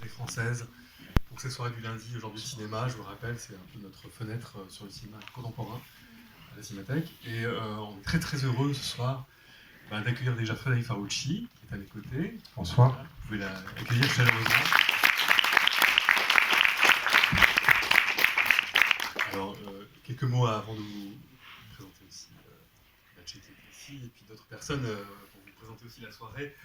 Cinémathèque française pour ces soirées du lundi, aujourd'hui cinéma. Je vous rappelle, c'est un peu notre fenêtre sur le cinéma contemporain à la Cinémathèque. Et on est très très heureux ce soir d'accueillir déjà Frédéric Farucci, qui est à mes côtés. Bonsoir. Voilà, vous pouvez l'accueillir chaleureusement. Alors, quelques mots avant de vous présenter aussi Mathieu qui est ici, et puis d'autres personnes pour vous présenter aussi la soirée.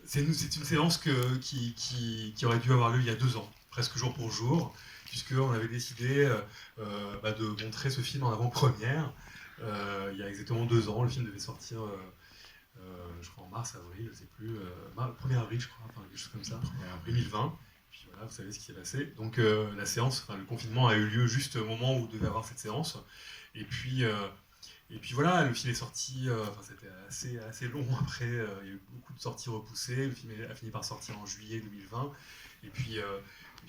C'est une séance qui aurait dû avoir lieu il y a 2 ans, presque jour pour jour, puisqu'on avait décidé de montrer ce film en avant-première. Il y a exactement 2 ans, le film devait sortir, je crois en mars, avril, je sais plus, 1er avril, je crois, enfin quelque chose comme ça, 2020. Puis voilà, vous savez ce qui s'est passé. Donc la séance, le confinement a eu lieu juste au moment où on devait avoir cette séance. Et puis voilà, le film est sorti, c'était assez long après, il y a eu beaucoup de sorties repoussées, le film a fini par sortir en juillet 2020. Et puis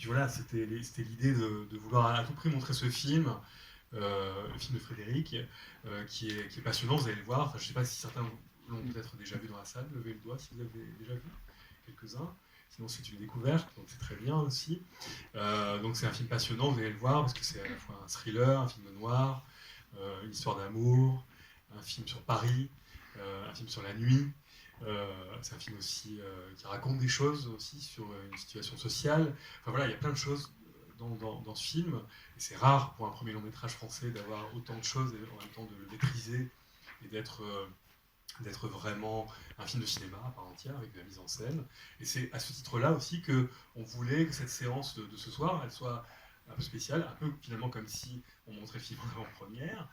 voilà, c'était l'idée de vouloir à tout prix montrer ce film, le film de Frédéric, qui est passionnant, vous allez le voir. Enfin, je ne sais pas si certains l'ont peut-être déjà vu dans la salle, levez le doigt si vous avez déjà vu, quelques-uns. Sinon c'est une découverte, donc c'est très bien aussi. Donc c'est un film passionnant, vous allez le voir, parce que c'est à la fois un thriller, un film noir, une histoire d'amour, un film sur Paris, un film sur la nuit. C'est un film aussi qui raconte des choses aussi sur une situation sociale. Enfin voilà, il y a plein de choses dans ce film. Et c'est rare pour un premier long métrage français d'avoir autant de choses et en même temps de le maîtriser et d'être vraiment un film de cinéma à part entière avec de la mise en scène. Et c'est à ce titre-là aussi qu'on voulait que cette séance de ce soir, elle soit un peu spéciale, un peu finalement comme si on montrait le film en avant-première,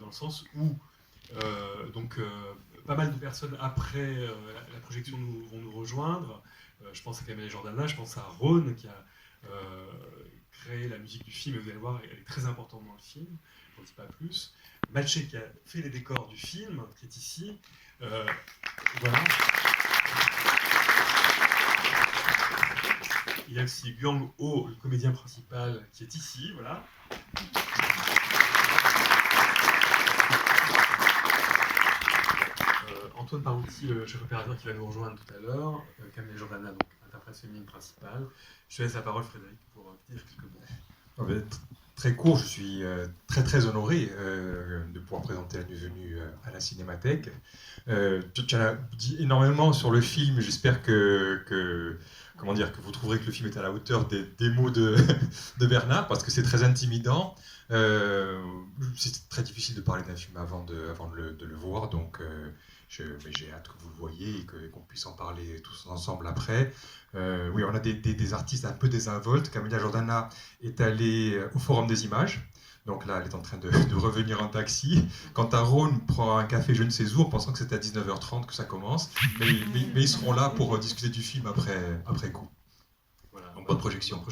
dans le sens où pas mal de personnes après la projection vont nous rejoindre. Je pense à Camille Jordana, je pense à Rhône qui a créé la musique du film, et vous allez voir, elle est très importante dans le film, je n'en dis pas plus. Mathieu qui a fait les décors du film, qui est ici. Voilà. Il y a aussi Guang Ho, le comédien principal, qui est ici, voilà. Antoine Parouti, le chef opérateur qui va nous rejoindre tout à l'heure. Camille Jordana, donc interprète féminine principale. Je te laisse la parole, Frédéric, pour dire quelques mots. Très court, je suis très très honoré de pouvoir présenter la Nuit Venue à la Cinémathèque. Tu en as dit énormément sur le film, j'espère que vous trouverez que le film est à la hauteur des mots de Bernard, parce que c'est très intimidant. C'est très difficile de parler d'un film avant de le voir, donc mais j'ai hâte que vous le voyez et qu'on puisse en parler tous ensemble après. Oui, on a des artistes un peu désinvoltes. Camilla Jordana est allée au Forum des Images. Donc là, elle est en train de revenir en taxi. Quant à Rhône, prend un café je ne sais où, en pensant que c'est à 19h30 que ça commence. Mais ils seront là pour discuter du film après coup. Voilà. Donc bonne projection.